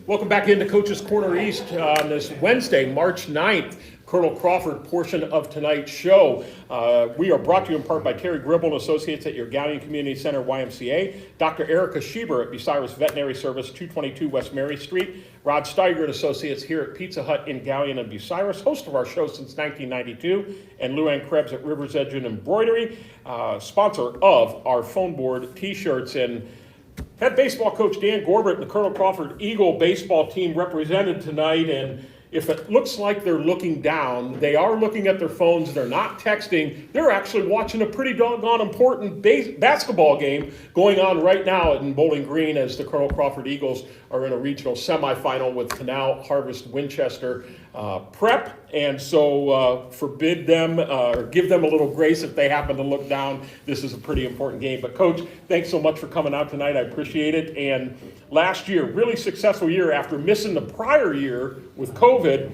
Welcome back into Coach's Corner East on this Wednesday, March 9th, Colonel Crawford portion of tonight's show. We are brought to you in part by Terry Gribble and Associates at your Gallion Community Center Ymca, Dr. Erica Schieber at Bucyrus Veterinary Service, 222 West Mary Street, Rod Steiger and Associates here at Pizza Hut in Gallion and Bucyrus, host of our show since 1992, and Luann Krebs at Rivers Edge and Embroidery, sponsor of our phone board t-shirts. And head baseball coach Dan Gorbett and the Colonel Crawford Eagle baseball team represented tonight, and if it looks like they're looking down, they are looking at their phones, they're not texting, they're actually watching a pretty doggone important basketball game going on right now in Bowling Green as the Colonel Crawford Eagles are in a regional semifinal with Canal Harvest Winchester Prep, and so forbid them or give them a little grace if they happen to look down. This is a pretty important game. But Coach, thanks so much for coming out tonight. I appreciate it. And last year, really successful year after missing the prior year with COVID.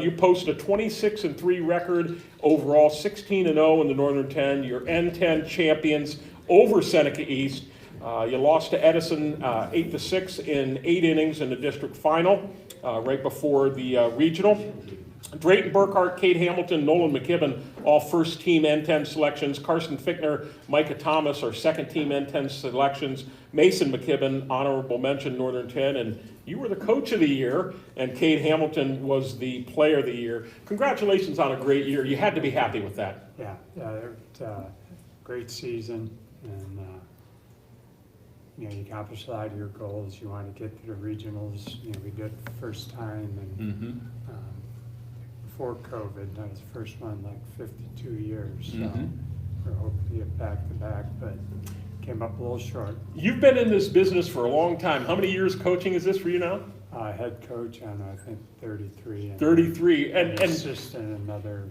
You post a 26-3 record overall, 16-0 in the Northern 10. You're N10 champions over Seneca East. You lost to Edison 8-6 in 8 innings in the district final right before the regional. Drayton Burkhart, Cade Hamilton, Nolan McKibben, all first-team N10 selections. Carson Fickner, Micah Thomas are second-team N10 selections. Mason McKibben, honorable mention, Northern 10. And you were the coach of the year, and Cade Hamilton was the player of the year. Congratulations on a great year. You had to be happy with that. Yeah, great season. And you accomplished a lot of your goals. You want to get to the regionals. We did it the first time, and before COVID, that was the first one in like 52 years. So we're hoping to get back to back, but came up a little short. You've been in this business for a long time. How many years coaching is this for you now? Head coach on I think 33. And 33, and assistant another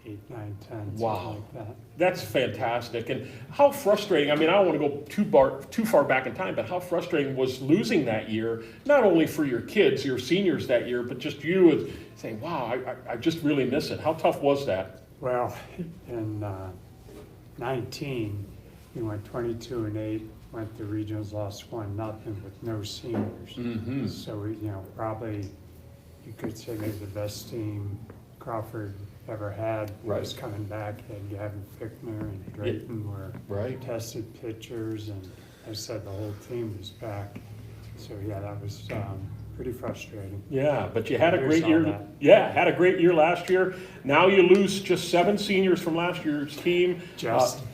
8, 9, 10. Wow, like that. That's fantastic. And how frustrating, I mean, I don't want to go too far back in time, but how frustrating was losing that year, not only for your kids, your seniors that year, but just you as saying, wow, I just really miss it. How tough was that? Well, in 19, we went 22-8, went to regionals, lost 1-0 with no seniors. So we, probably you could say maybe the best team Crawford ever had was coming back. Had Gavin Fickner and Drayton were tested pitchers, and I said the whole team was back. So yeah, that was pretty frustrating. Yeah, but you had a great year. Yeah, had a great year last year. Now you lose just 7 seniors from last year's team.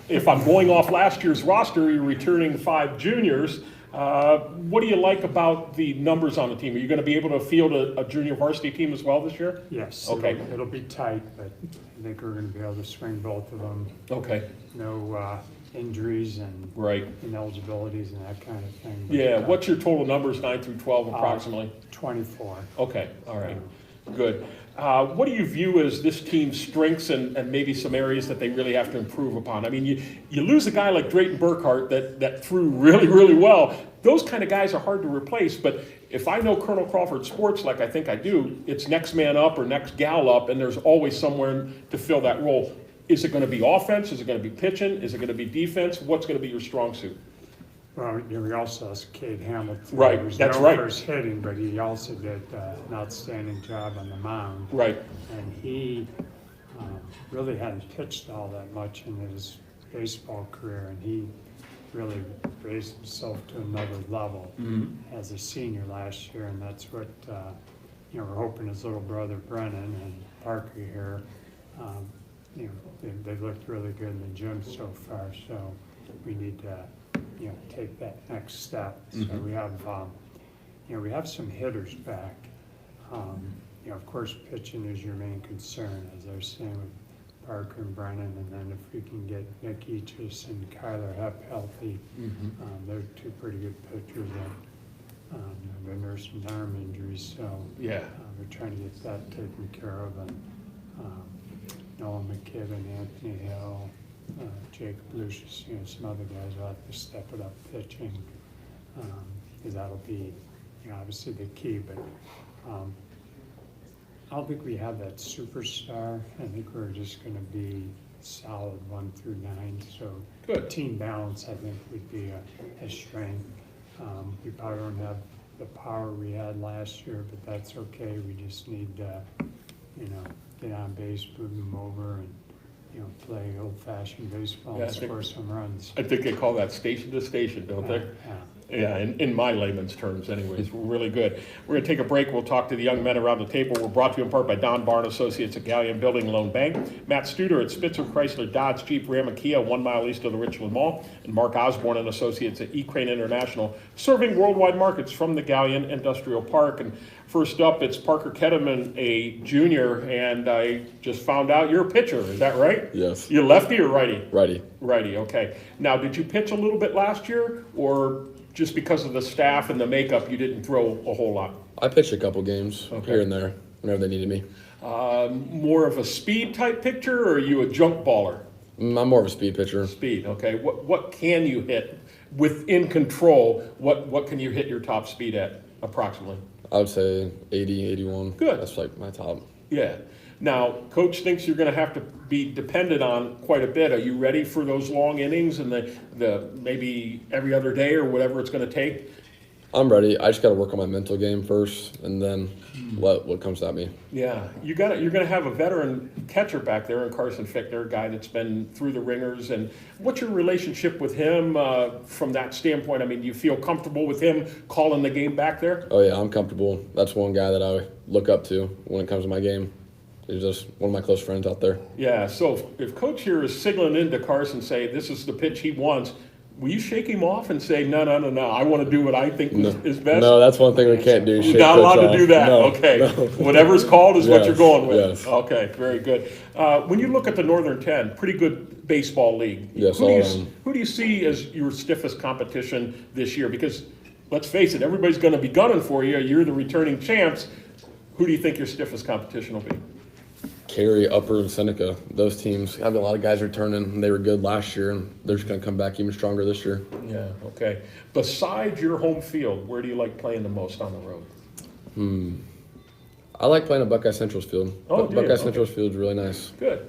If I'm going off last year's roster, you're returning 5 juniors. What do you like about the numbers on the team? Are you going to be able to field a junior varsity team as well this year? Yes. Okay. It'll be tight, but I think we're going to be able to swing both of them. Okay. No injuries and ineligibilities and that kind of thing. But, yeah. What's your total numbers, 9 through 12 approximately? 24. Okay. All right. Good. What do you view as this team's strengths and maybe some areas that they really have to improve upon? I mean, you lose a guy like Drayton Burkhart that threw really, really well. Those kind of guys are hard to replace, but if I know Colonel Crawford sports like I think I do, it's next man up or next gal up, and there's always somewhere to fill that role. Is it going to be offense? Is it going to be pitching? Is it going to be defense? What's going to be your strong suit? Well, we also have Cade Hamilton. Right, that's right. First hitting, but he also did an outstanding job on the mound. Right. And he really hadn't pitched all that much in his baseball career, and he really raised himself to another level as a senior last year, and that's what we're hoping his little brother Brennan and Parker here. They've looked really good in the gym so far, so we need to take that next step. So we have we have some hitters back. Of course, pitching is your main concern, as I was saying with Parker and Brennan, and then if we can get Nick Eachus and Kyler Hepp healthy, they're 2 pretty good pitchers that have been nursing arm injuries. So we're trying to get that taken care of. And Nolan McKibben, Anthony Hill, Jacob Lucius, some other guys will have to step it up pitching, because that'll be obviously the key. But I don't think we have that superstar. I think we're just going to be solid 1 through 9. So good team balance, I think, would be a strength. We probably don't have the power we had last year, but that's okay. We just need to, get on base, move them over, and, play old-fashioned baseball Yeah, and score some runs. I think they call that station to station, don't they? Yeah. Yeah, in my layman's terms anyways, we're really good. We're gonna take a break, we'll talk to the young men around the table. We're brought to you in part by Don Barn Associates at Galleon Building Loan Bank, Matt Studer at Spitzer Chrysler Dodge Jeep Ram and Kia, 1 mile east of the Richland Mall, and Mark Osborne and Associates at E-Crane International, serving worldwide markets from the Galleon Industrial Park. And first up, it's Parker Ketterman, a junior, and I just found out you're a pitcher, is that right? Yes. You lefty or righty? Righty. Righty, okay. Now, did you pitch a little bit last year, or just because of the staff and the makeup, you didn't throw a whole lot? I pitched a couple games here and there whenever they needed me. More of a speed type pitcher, or are you a junk baller? I'm more of a speed pitcher. Speed, okay. What can you hit within control? What can you hit your top speed at, approximately? I would say 80, 81. Good. That's like my top. Yeah. Now, coach thinks you're going to have to be dependent on quite a bit. Are you ready for those long innings and the maybe every other day or whatever it's going to take? I'm ready. I just got to work on my mental game first, and then let what comes at me. Yeah, you're going to have a veteran catcher back there in Carson Fichtner, a guy that's been through the ringers. And what's your relationship with him from that standpoint? I mean, do you feel comfortable with him calling the game back there? Oh yeah, I'm comfortable. That's one guy that I look up to when it comes to my game. He's just one of my close friends out there. Yeah, so if coach here is signaling into Carson, say this is the pitch he wants, will you shake him off and say, no, I want to do what I think is best? No, that's one thing we can't do. You're not allowed to do that. No, okay. no. Whatever's called is what you're going with. Yes. Okay, very good. When you look at the Northern 10, pretty good baseball league. Yes, Who do you see as your stiffest competition this year? Because let's face it, everybody's going to be gunning for you. You're the returning champs. Who do you think your stiffest competition will be? Cary, Upper, and Seneca. Those teams have a lot of guys returning. And they were good last year, and they're just going to come back even stronger this year. Yeah, okay. Besides your home field, where do you like playing the most on the road? I like playing at Buckeye Central's field. Oh, do you? Buckeye Okay. Central's field is really nice. Good.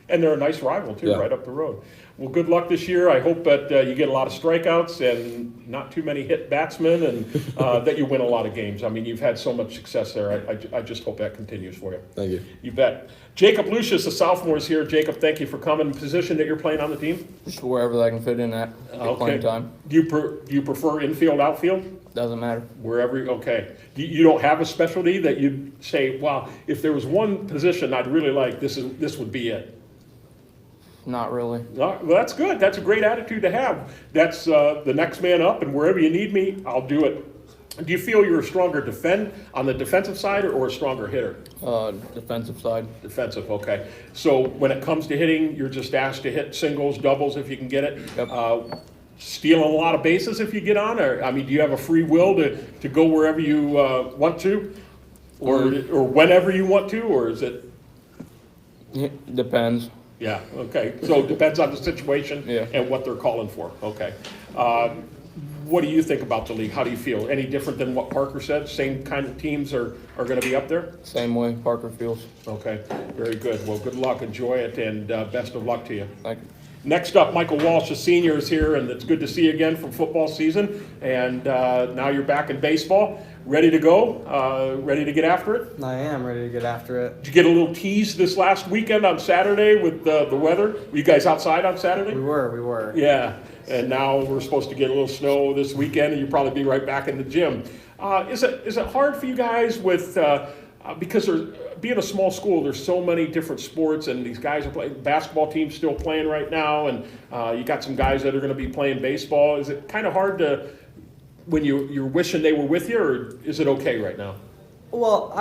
And they're a nice rival, too, Yeah. right up the road. Well, good luck this year. I hope that you get a lot of strikeouts and not too many hit batsmen and that you win a lot of games. I mean, you've had so much success there. I just hope that continues for you. Thank you. You bet. Jacob Lucius, the sophomore, is here. Jacob, thank you for coming. Position that you're playing on the team? Just wherever I can fit in at, get playing time. Do you prefer infield, outfield? Doesn't matter. Wherever, okay. You don't have a specialty that you'd say, wow, if there was one position I'd really like, this would be it? Not really. Well, that's good. That's a great attitude to have. That's the next man up, and wherever you need me, I'll do it. Do you feel you're a stronger on the defensive side or a stronger hitter? Defensive side. Defensive, okay. So when it comes to hitting, you're just asked to hit singles, doubles if you can get it. Yep. Stealing a lot of bases if you get on, or I mean, do you have a free will to go wherever you want to, or whenever you want to, or is it? Depends. Yeah, okay. So it depends on the situation Yeah. and what they're calling for. Okay. What do you think about the league? How do you feel? Any different than what Parker said? Same kind of teams are going to be up there? Same way Parker feels. Okay, very good. Well, good luck. Enjoy it, and best of luck to you. Thank you. Next up, Michael Walsh, a senior, is here, and it's good to see you again from football season. And now you're back in baseball. Ready to go? Ready to get after it? I am ready to get after it. Did you get a little tease this last weekend on Saturday with the weather? Were you guys outside on Saturday? We were. Yeah, and now we're supposed to get a little snow this weekend, and you'll probably be right back in the gym. Is it hard for you guys with because being a small school, there's so many different sports, and these guys are playing. Basketball team's still playing right now, and you got some guys that are going to be playing baseball. Is it kind of hard to when you're wishing they were with you, or is it okay right now? Well,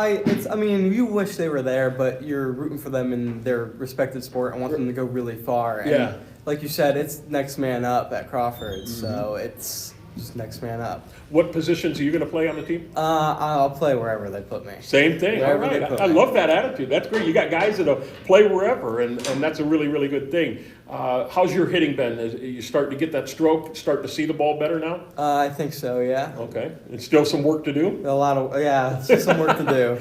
you wish they were there, but you're rooting for them in their respective sport and want them to go really far. And Yeah. like you said, it's next man up at Crawford, so it's just next man up. What positions are you going to play on the team? I'll play wherever they put me. Same thing. All Wherever they right. put I me. love that attitude. That's great. You got guys that'll play wherever, and that's a really, really good thing. How's your hitting been? Are you starting to get that stroke, starting to see the ball better now? I think so, yeah. Okay. It's still some work to do? A lot of, yeah, it's just some work to do.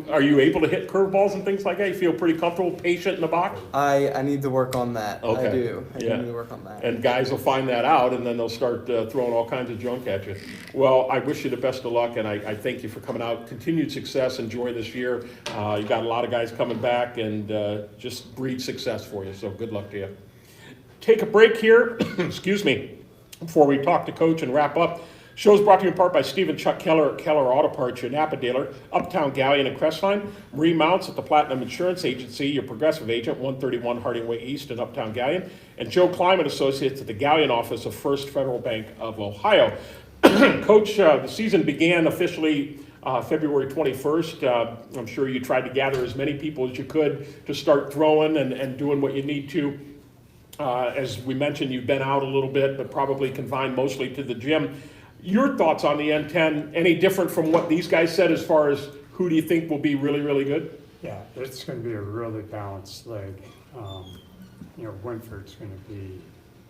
Are you able to hit curveballs and things like that? You feel pretty comfortable, patient in the box? I need to work on that. Okay. I do. I Yeah. need to work on that. And guys will find that out, and then they'll start throwing all kinds of junk at you. Well, I wish you the best of luck, and I thank you for coming out. Continued success. Enjoy this year. You got a lot of guys coming back, and just breed success for you. So good luck to you. Take a break here. Excuse me. Before we talk to Coach and wrap up. Show's brought to you in part by Steve and Chuck Keller at Keller Auto Parts, your Napa dealer, Uptown Galleon and Crestline, Marine Mounts at the Platinum Insurance Agency, your Progressive agent, 131 Harding Way East in Uptown Galleon, and Joe Clyman Associates at the Galleon office of First Federal Bank of Ohio. Coach, the season began officially February 21st. I'm sure you tried to gather as many people as you could to start throwing and doing what you need to. As we mentioned, you've been out a little bit, but probably confined mostly to the gym. Your thoughts on the N10, any different from what these guys said as far as who do you think will be really, really good? Yeah, it's going to be a really balanced league. Winford's going to be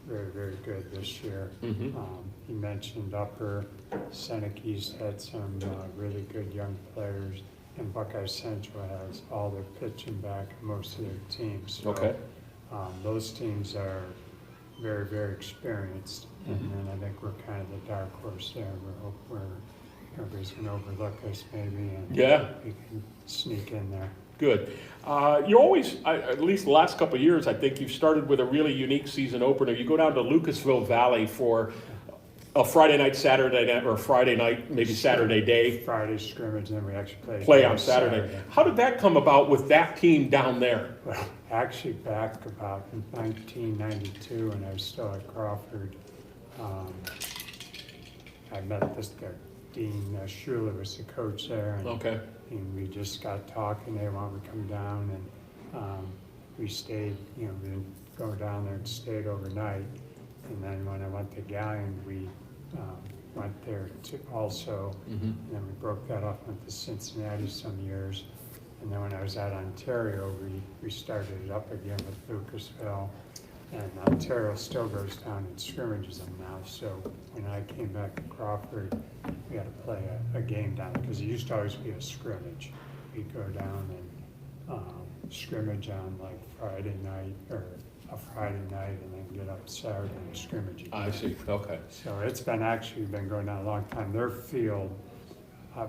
very, very good this year. He mentioned Upper, Seneca East had some really good young players, and Buckeye Central has all their pitching back in most of their teams. So, Okay. those teams are very, very experienced, and then I think we're kind of the dark horse there. We hope everybody's going to overlook us maybe, and Yeah. we can sneak in there. Good. You always, at least the last couple of years, I think you've started with a really unique season opener. You go down to Lucasville Valley for a Friday night, Saturday night, or Friday night, maybe Saturday day. Friday scrimmage, and then we actually Play on Saturday. How did that come about with that team down there? Well, actually back about in 1992 when I was still at Crawford, I met their Dean Schuler was the coach there, Okay. and we just got talking. They wanted to come down, and we stayed. We didn't go down there and stayed overnight. And then when I went to Galleon, we went there also, and then we broke that off, went to Cincinnati some years, and then when I was at Ontario, we started it up again with Lucasville, and Ontario still goes down and scrimmages them now, so when I came back to Crawford, we had to play a game down, because it used to always be a scrimmage. We'd go down and scrimmage on like Friday night, or a Friday night, and then get up Saturday and scrimmage again. I see. Okay. So it's been going on a long time. Their field,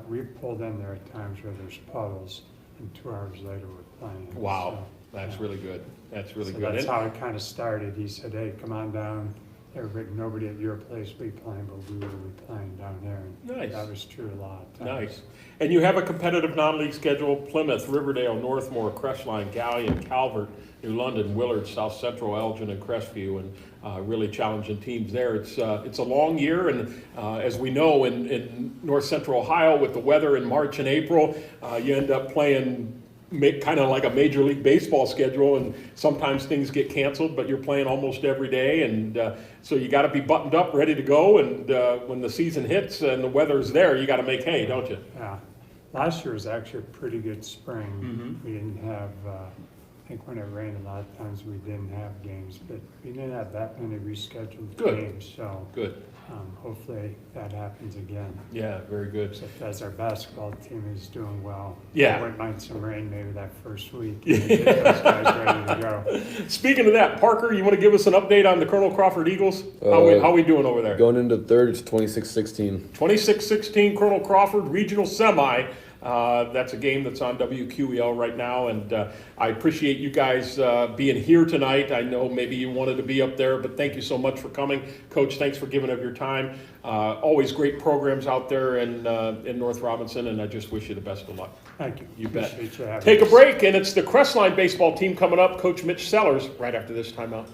we've pulled in there at times where there's puddles, and 2 hours later we're playing. Wow. So, That's yeah. really good. That's really So good. that's And- how it kind of started. He said, hey, come on down. Nobody at your place will be playing, but we will be playing down there. And Nice. that was true a lot of times. Nice. And you have a competitive non-league schedule: Plymouth, Riverdale, Northmore, Crestline, Galleon, Calvert, New London, Willard, South Central, Elgin, and Crestview, and really challenging teams there. It's a long year, and as we know, in North Central Ohio, with the weather in March and April, you end up playing kind of like a Major League Baseball schedule, and sometimes things get canceled, but you're playing almost every day, and so you got to be buttoned up, ready to go, and when the season hits and the weather's there, you got to make hay, don't you? Yeah. Last year was actually a pretty good spring. We didn't have, I think when it rained a lot of times we didn't have games, but we didn't have that many rescheduled Good. games, so Good. hopefully that happens again. Yeah, very good. Except as our basketball team is doing well. Yeah. I wouldn't mind some rain maybe that first week. And get those guys ready to go. Speaking of that, Parker, you want to give us an update on the Colonel Crawford Eagles? How we doing over there? Going into third, it's 26-16. 26-16 Colonel Crawford Regional Semi. That's a game that's on WQEL right now, and I appreciate you guys being here tonight. I know maybe you wanted to be up there, but thank you so much for coming. Coach, thanks for giving up your time. Always great programs out there in North Robinson, and I just wish you the best of luck. Thank you. You bet. Appreciate you having Take a us. break, and it's the Crestline baseball team coming up. Coach Mitch Sellers right after this timeout.